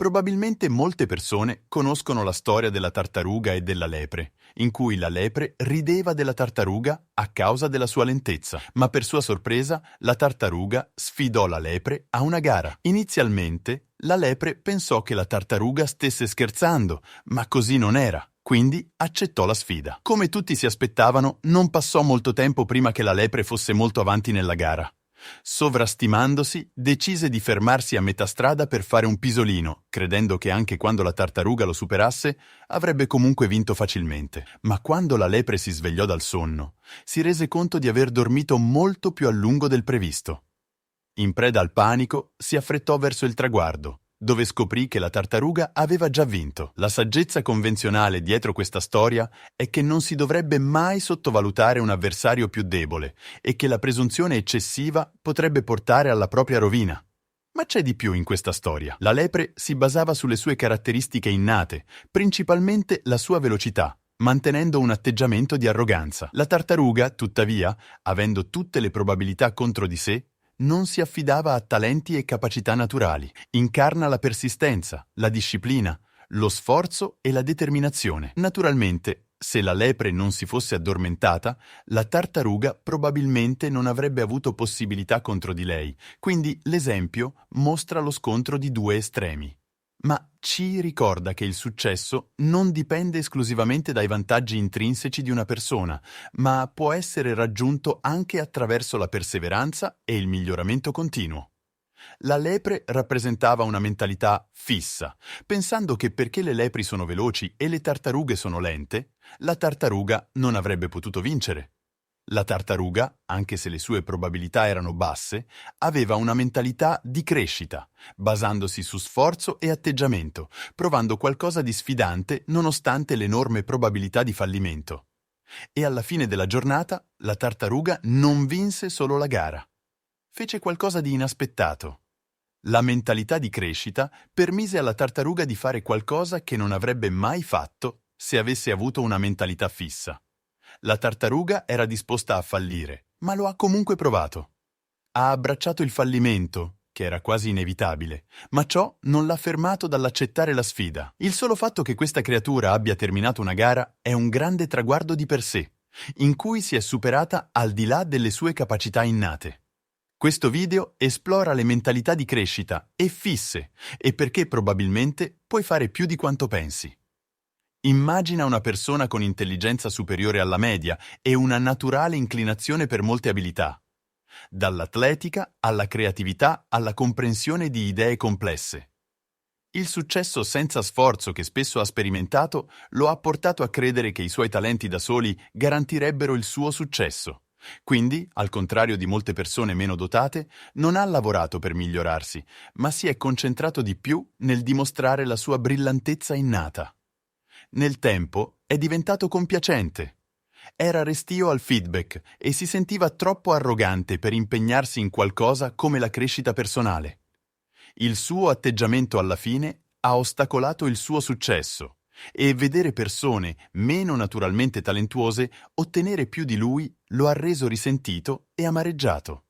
Probabilmente molte persone conoscono la storia della tartaruga e della lepre, in cui la lepre rideva della tartaruga a causa della sua lentezza, ma per sua sorpresa la tartaruga sfidò la lepre a una gara. Inizialmente la lepre pensò che la tartaruga stesse scherzando, ma così non era. Quindi accettò la sfida. Come tutti si aspettavano, non passò molto tempo prima che la lepre fosse molto avanti nella gara. Sovrastimandosi, decise di fermarsi a metà strada per fare un pisolino, credendo che anche quando la tartaruga lo superasse, avrebbe comunque vinto facilmente. Ma quando la lepre si svegliò dal sonno, si rese conto di aver dormito molto più a lungo del previsto. In preda al panico, si affrettò verso il traguardo, dove scoprì che la tartaruga aveva già vinto. La saggezza convenzionale dietro questa storia è che non si dovrebbe mai sottovalutare un avversario più debole e che la presunzione eccessiva potrebbe portare alla propria rovina. Ma c'è di più in questa storia. La lepre si basava sulle sue caratteristiche innate, principalmente la sua velocità, mantenendo un atteggiamento di arroganza. La tartaruga, tuttavia, avendo tutte le probabilità contro di sé, non si affidava a talenti e capacità naturali. Incarna la persistenza, la disciplina, lo sforzo e la determinazione. Naturalmente, se la lepre non si fosse addormentata, la tartaruga probabilmente non avrebbe avuto possibilità contro di lei, quindi l'esempio mostra lo scontro di due estremi. Ma ci ricorda che il successo non dipende esclusivamente dai vantaggi intrinseci di una persona, ma può essere raggiunto anche attraverso la perseveranza e il miglioramento continuo. La lepre rappresentava una mentalità fissa, pensando che perché le lepri sono veloci e le tartarughe sono lente, la tartaruga non avrebbe potuto vincere. La tartaruga, anche se le sue probabilità erano basse, aveva una mentalità di crescita, basandosi su sforzo e atteggiamento, provando qualcosa di sfidante nonostante l'enorme probabilità di fallimento. E alla fine della giornata, la tartaruga non vinse solo la gara. Fece qualcosa di inaspettato. La mentalità di crescita permise alla tartaruga di fare qualcosa che non avrebbe mai fatto se avesse avuto una mentalità fissa. La tartaruga era disposta a fallire, ma lo ha comunque provato. Ha abbracciato il fallimento, che era quasi inevitabile, ma ciò non l'ha fermato dall'accettare la sfida. Il solo fatto che questa creatura abbia terminato una gara è un grande traguardo di per sé, in cui si è superata al di là delle sue capacità innate. Questo video esplora le mentalità di crescita e fisse e perché probabilmente puoi fare più di quanto pensi. Immagina una persona con intelligenza superiore alla media e una naturale inclinazione per molte abilità, dall'atletica alla creatività alla comprensione di idee complesse. Il successo senza sforzo che spesso ha sperimentato lo ha portato a credere che i suoi talenti da soli garantirebbero il suo successo. Quindi, al contrario di molte persone meno dotate, non ha lavorato per migliorarsi, ma si è concentrato di più nel dimostrare la sua brillantezza innata. Nel tempo è diventato compiacente. Era restio al feedback e si sentiva troppo arrogante per impegnarsi in qualcosa come la crescita personale. Il suo atteggiamento alla fine ha ostacolato il suo successo e vedere persone meno naturalmente talentuose ottenere più di lui lo ha reso risentito e amareggiato.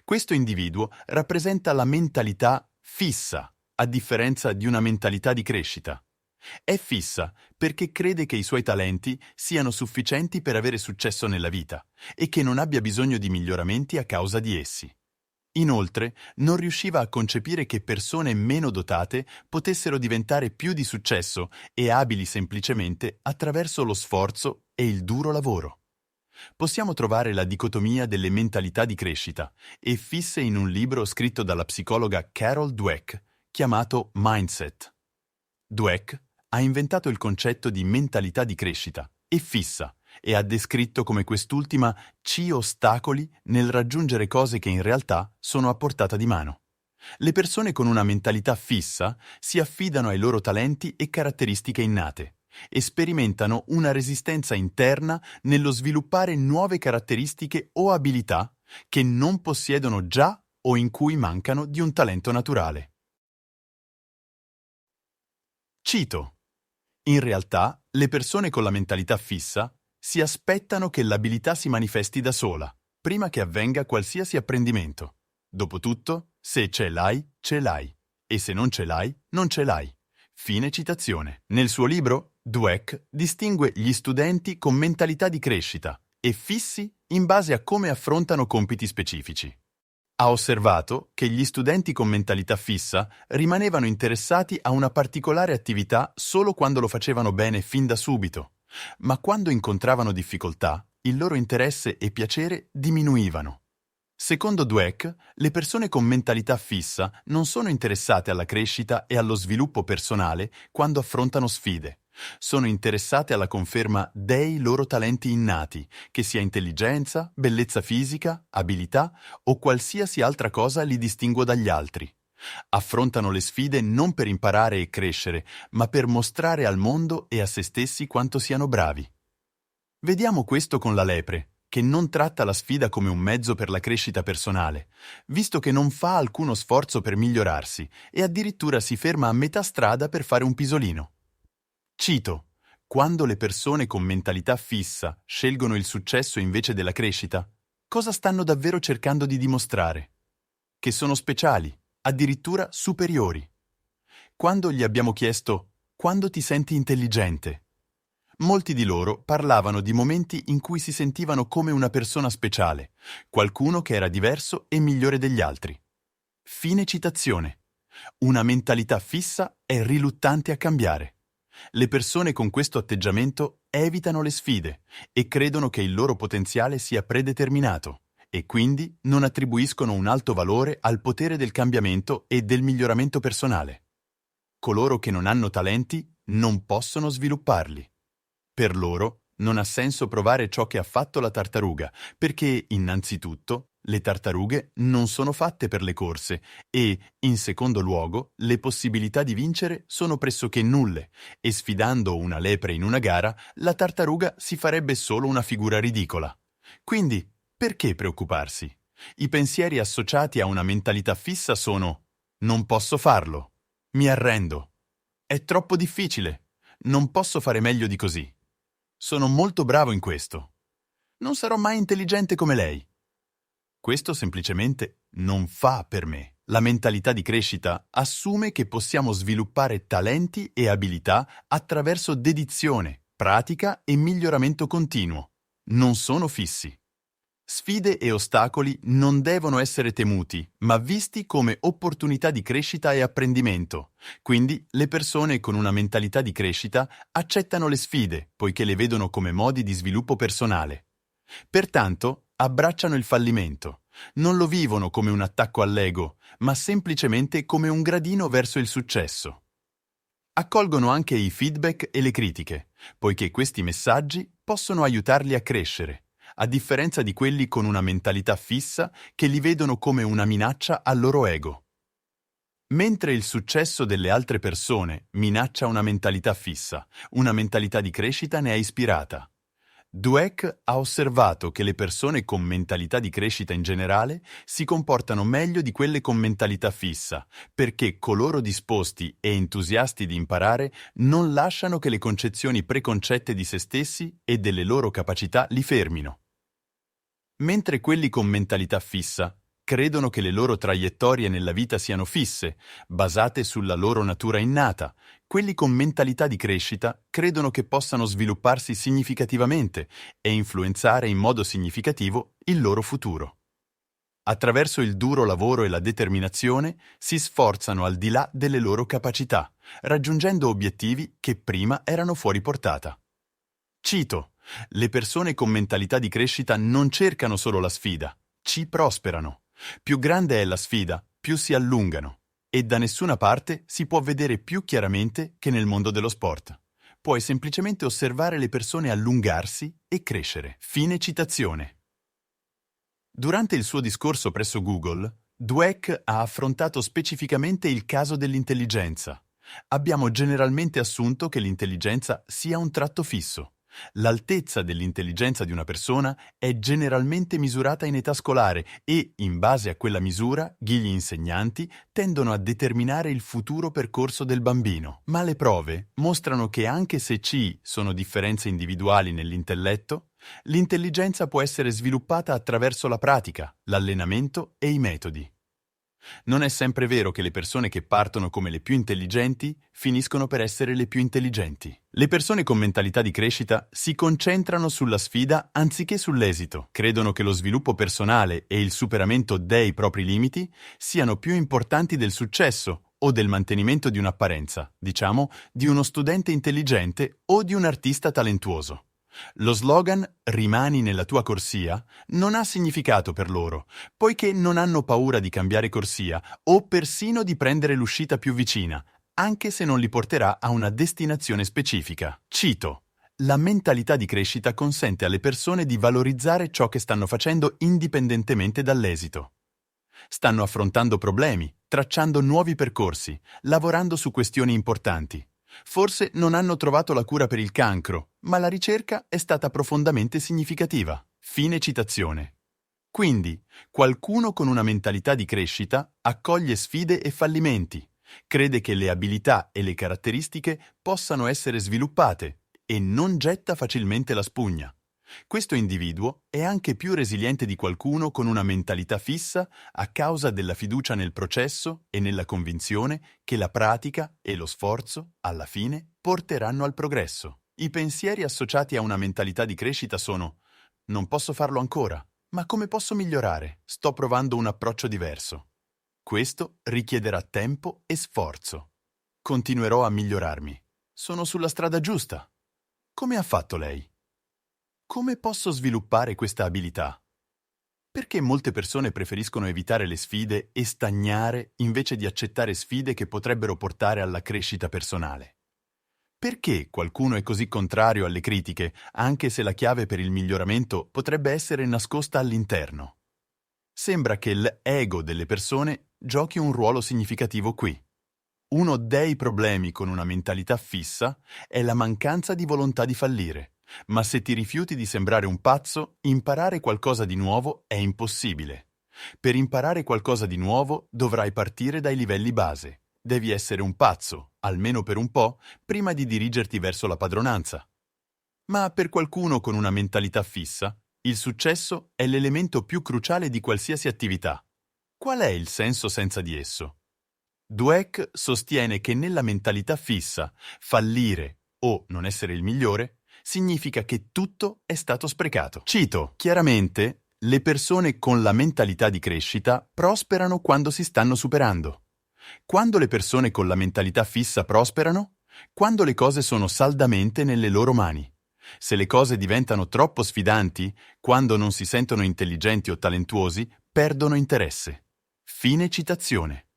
Questo individuo rappresenta la mentalità fissa, a differenza di una mentalità di crescita. È fissa perché crede che i suoi talenti siano sufficienti per avere successo nella vita e che non abbia bisogno di miglioramenti a causa di essi. Inoltre, non riusciva a concepire che persone meno dotate potessero diventare più di successo e abili semplicemente attraverso lo sforzo e il duro lavoro. Possiamo trovare la dicotomia delle mentalità di crescita e fisse in un libro scritto dalla psicologa Carol Dweck chiamato Mindset. Dweck ha inventato il concetto di mentalità di crescita e fissa e ha descritto come quest'ultima ci ostacoli nel raggiungere cose che in realtà sono a portata di mano. Le persone con una mentalità fissa si affidano ai loro talenti e caratteristiche innate e sperimentano una resistenza interna nello sviluppare nuove caratteristiche o abilità che non possiedono già o in cui mancano di un talento naturale. Cito: in realtà, le persone con la mentalità fissa si aspettano che l'abilità si manifesti da sola, prima che avvenga qualsiasi apprendimento. Dopotutto, se ce l'hai, ce l'hai. e se non ce l'hai, non ce l'hai. Fine citazione. Nel suo libro, Dweck distingue gli studenti con mentalità di crescita e fissi in base a come affrontano compiti specifici. Ha osservato che gli studenti con mentalità fissa rimanevano interessati a una particolare attività solo quando lo facevano bene fin da subito, ma quando incontravano difficoltà, il loro interesse e piacere diminuivano. Secondo Dweck, le persone con mentalità fissa non sono interessate alla crescita e allo sviluppo personale quando affrontano sfide. Sono interessate alla conferma dei loro talenti innati, che sia intelligenza, bellezza fisica, abilità o qualsiasi altra cosa li distingua dagli altri. Affrontano le sfide non per imparare e crescere, ma per mostrare al mondo e a se stessi quanto siano bravi. Vediamo questo con la lepre, che non tratta la sfida come un mezzo per la crescita personale, visto che non fa alcuno sforzo per migliorarsi e addirittura si ferma a metà strada per fare un pisolino. Cito: quando le persone con mentalità fissa scelgono il successo invece della crescita, cosa stanno davvero cercando di dimostrare? Che sono speciali, addirittura superiori. Quando gli abbiamo chiesto «Quando ti senti intelligente?», molti di loro parlavano di momenti in cui si sentivano come una persona speciale, qualcuno che era diverso e migliore degli altri. Fine citazione. Una mentalità fissa è riluttante a cambiare. Le persone con questo atteggiamento evitano le sfide e credono che il loro potenziale sia predeterminato e quindi non attribuiscono un alto valore al potere del cambiamento e del miglioramento personale. Coloro che non hanno talenti non possono svilupparli. Per loro non ha senso provare ciò che ha fatto la tartaruga, perché, innanzitutto, le tartarughe non sono fatte per le corse e, in secondo luogo, le possibilità di vincere sono pressoché nulle e sfidando una lepre in una gara, la tartaruga si farebbe solo una figura ridicola. Quindi, perché preoccuparsi? I pensieri associati a una mentalità fissa sono «Non posso farlo», «Mi arrendo», «È troppo difficile», «Non posso fare meglio di così». Sono molto bravo in questo. Non sarò mai intelligente come lei. Questo semplicemente non fa per me. La mentalità di crescita assume che possiamo sviluppare talenti e abilità attraverso dedizione, pratica e miglioramento continuo. Non sono fissi. Sfide e ostacoli non devono essere temuti, ma visti come opportunità di crescita e apprendimento. Quindi le persone con una mentalità di crescita accettano le sfide, poiché le vedono come modi di sviluppo personale. Pertanto abbracciano il fallimento. Non lo vivono come un attacco all'ego, ma semplicemente come un gradino verso il successo. Accolgono anche i feedback e le critiche, poiché questi messaggi possono aiutarli a crescere, a differenza di quelli con una mentalità fissa che li vedono come una minaccia al loro ego. Mentre il successo delle altre persone minaccia una mentalità fissa, una mentalità di crescita ne è ispirata. Dweck ha osservato che le persone con mentalità di crescita in generale si comportano meglio di quelle con mentalità fissa, perché coloro disposti e entusiasti di imparare non lasciano che le concezioni preconcette di se stessi e delle loro capacità li fermino. Mentre quelli con mentalità fissa credono che le loro traiettorie nella vita siano fisse, basate sulla loro natura innata, quelli con mentalità di crescita credono che possano svilupparsi significativamente e influenzare in modo significativo il loro futuro. Attraverso il duro lavoro e la determinazione si sforzano al di là delle loro capacità, raggiungendo obiettivi che prima erano fuori portata. Cito: le persone con mentalità di crescita non cercano solo la sfida, ci prosperano. Più grande è la sfida, più si allungano. E da nessuna parte si può vedere più chiaramente che nel mondo dello sport. Puoi semplicemente osservare le persone allungarsi e crescere. Fine citazione. Durante il suo discorso presso Google, Dweck ha affrontato specificamente il caso dell'intelligenza. Abbiamo generalmente assunto che l'intelligenza sia un tratto fisso. L'altezza dell'intelligenza di una persona è generalmente misurata in età scolare e, in base a quella misura, gli insegnanti tendono a determinare il futuro percorso del bambino. Ma le prove mostrano che anche se ci sono differenze individuali nell'intelletto, l'intelligenza può essere sviluppata attraverso la pratica, l'allenamento e i metodi. Non è sempre vero che le persone che partono come le più intelligenti finiscono per essere le più intelligenti. Le persone con mentalità di crescita si concentrano sulla sfida anziché sull'esito. Credono che lo sviluppo personale e il superamento dei propri limiti siano più importanti del successo o del mantenimento di un'apparenza, diciamo, di uno studente intelligente o di un artista talentuoso. Lo slogan "Rimani nella tua corsia" non ha significato per loro, poiché non hanno paura di cambiare corsia o persino di prendere l'uscita più vicina, anche se non li porterà a una destinazione specifica. Cito: la mentalità di crescita consente alle persone di valorizzare ciò che stanno facendo indipendentemente dall'esito. Stanno affrontando problemi, tracciando nuovi percorsi, lavorando su questioni importanti. Forse non hanno trovato la cura per il cancro, ma la ricerca è stata profondamente significativa. Fine citazione. Quindi, qualcuno con una mentalità di crescita accoglie sfide e fallimenti, crede che le abilità e le caratteristiche possano essere sviluppate e non getta facilmente la spugna. Questo individuo è anche più resiliente di qualcuno con una mentalità fissa a causa della fiducia nel processo e nella convinzione che la pratica e lo sforzo, alla fine, porteranno al progresso. I pensieri associati a una mentalità di crescita sono: non posso farlo ancora, ma come posso migliorare? Sto provando un approccio diverso. Questo richiederà tempo e sforzo. Continuerò a migliorarmi. Sono sulla strada giusta. Come ha fatto lei? Come posso sviluppare questa abilità? Perché molte persone preferiscono evitare le sfide e stagnare invece di accettare sfide che potrebbero portare alla crescita personale? Perché qualcuno è così contrario alle critiche, anche se la chiave per il miglioramento potrebbe essere nascosta all'interno? Sembra che l'ego delle persone giochi un ruolo significativo qui. Uno dei problemi con una mentalità fissa è la mancanza di volontà di fallire. Ma se ti rifiuti di sembrare un pazzo, imparare qualcosa di nuovo è impossibile. Per imparare qualcosa di nuovo dovrai partire dai livelli base. Devi essere un pazzo, almeno per un po', prima di dirigerti verso la padronanza. Ma per qualcuno con una mentalità fissa, il successo è l'elemento più cruciale di qualsiasi attività. Qual è il senso senza di esso? Dweck sostiene che nella mentalità fissa, fallire o non essere il migliore significa che tutto è stato sprecato. Cito: chiaramente, le persone con la mentalità di crescita prosperano quando si stanno superando. Quando le persone con la mentalità fissa prosperano? Quando le cose sono saldamente nelle loro mani. Se le cose diventano troppo sfidanti, quando non si sentono intelligenti o talentuosi, perdono interesse. Fine citazione.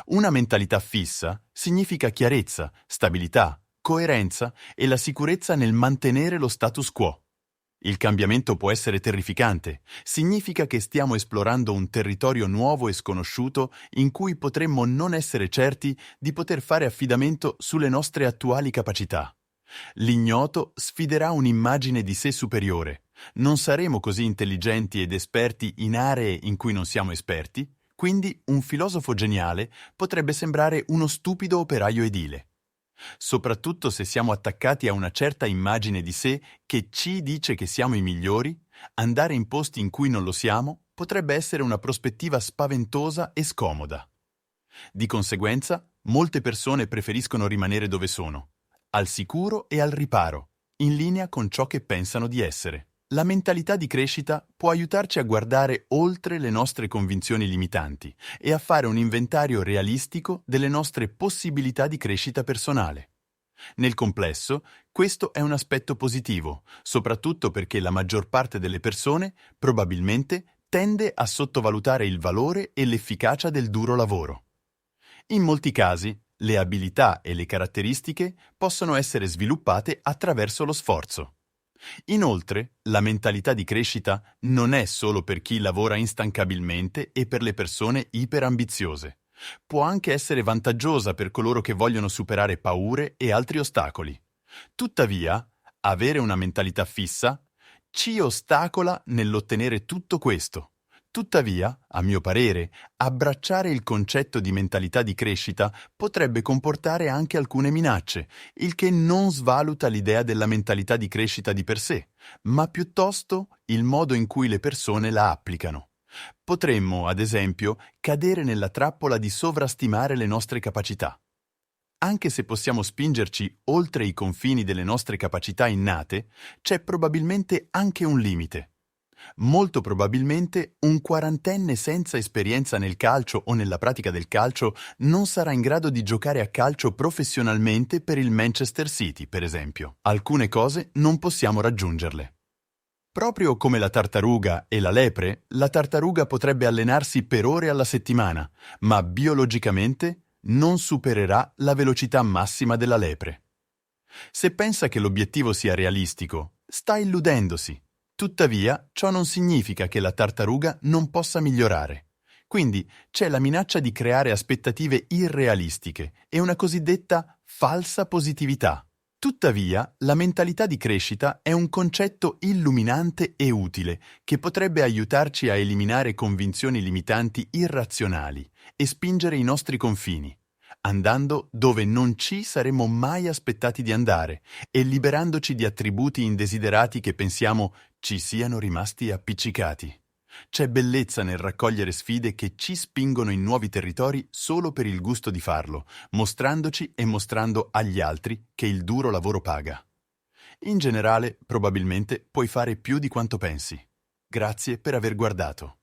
Una mentalità fissa significa chiarezza, stabilità, coerenza e la sicurezza nel mantenere lo status quo. Il cambiamento può essere terrificante. Significa che stiamo esplorando un territorio nuovo e sconosciuto in cui potremmo non essere certi di poter fare affidamento sulle nostre attuali capacità. L'ignoto sfiderà un'immagine di sé superiore. Non saremo così intelligenti ed esperti in aree in cui non siamo esperti, quindi un filosofo geniale potrebbe sembrare uno stupido operaio edile. Soprattutto se siamo attaccati a una certa immagine di sé che ci dice che siamo i migliori, andare in posti in cui non lo siamo potrebbe essere una prospettiva spaventosa e scomoda. Di conseguenza, molte persone preferiscono rimanere dove sono, al sicuro e al riparo, in linea con ciò che pensano di essere. La mentalità di crescita può aiutarci a guardare oltre le nostre convinzioni limitanti e a fare un inventario realistico delle nostre possibilità di crescita personale. Nel complesso, questo è un aspetto positivo, soprattutto perché la maggior parte delle persone, probabilmente, tende a sottovalutare il valore e l'efficacia del duro lavoro. In molti casi, le abilità e le caratteristiche possono essere sviluppate attraverso lo sforzo. Inoltre, la mentalità di crescita non è solo per chi lavora instancabilmente e per le persone iperambiziose. Può anche essere vantaggiosa per coloro che vogliono superare paure e altri ostacoli. Tuttavia, avere una mentalità fissa ci ostacola nell'ottenere tutto questo. Tuttavia, a mio parere, abbracciare il concetto di mentalità di crescita potrebbe comportare anche alcune minacce, il che non svaluta l'idea della mentalità di crescita di per sé, ma piuttosto il modo in cui le persone la applicano. Potremmo, ad esempio, cadere nella trappola di sovrastimare le nostre capacità. Anche se possiamo spingerci oltre i confini delle nostre capacità innate, c'è probabilmente anche un limite. Molto probabilmente un quarantenne senza esperienza nel calcio o nella pratica del calcio non sarà in grado di giocare a calcio professionalmente per il Manchester City, per esempio. Alcune cose non possiamo raggiungerle. Proprio come la tartaruga e la lepre, la tartaruga potrebbe allenarsi per ore alla settimana, ma biologicamente non supererà la velocità massima della lepre. Se pensa che l'obiettivo sia realistico, sta illudendosi. Tuttavia, ciò non significa che la tartaruga non possa migliorare. Quindi c'è la minaccia di creare aspettative irrealistiche e una cosiddetta falsa positività. Tuttavia, la mentalità di crescita è un concetto illuminante e utile che potrebbe aiutarci a eliminare convinzioni limitanti irrazionali e spingere i nostri confini, andando dove non ci saremmo mai aspettati di andare e liberandoci di attributi indesiderati che pensiamo ci siano rimasti appiccicati. C'è bellezza nel raccogliere sfide che ci spingono in nuovi territori solo per il gusto di farlo, mostrandoci e mostrando agli altri che il duro lavoro paga. In generale, probabilmente puoi fare più di quanto pensi. Grazie per aver guardato.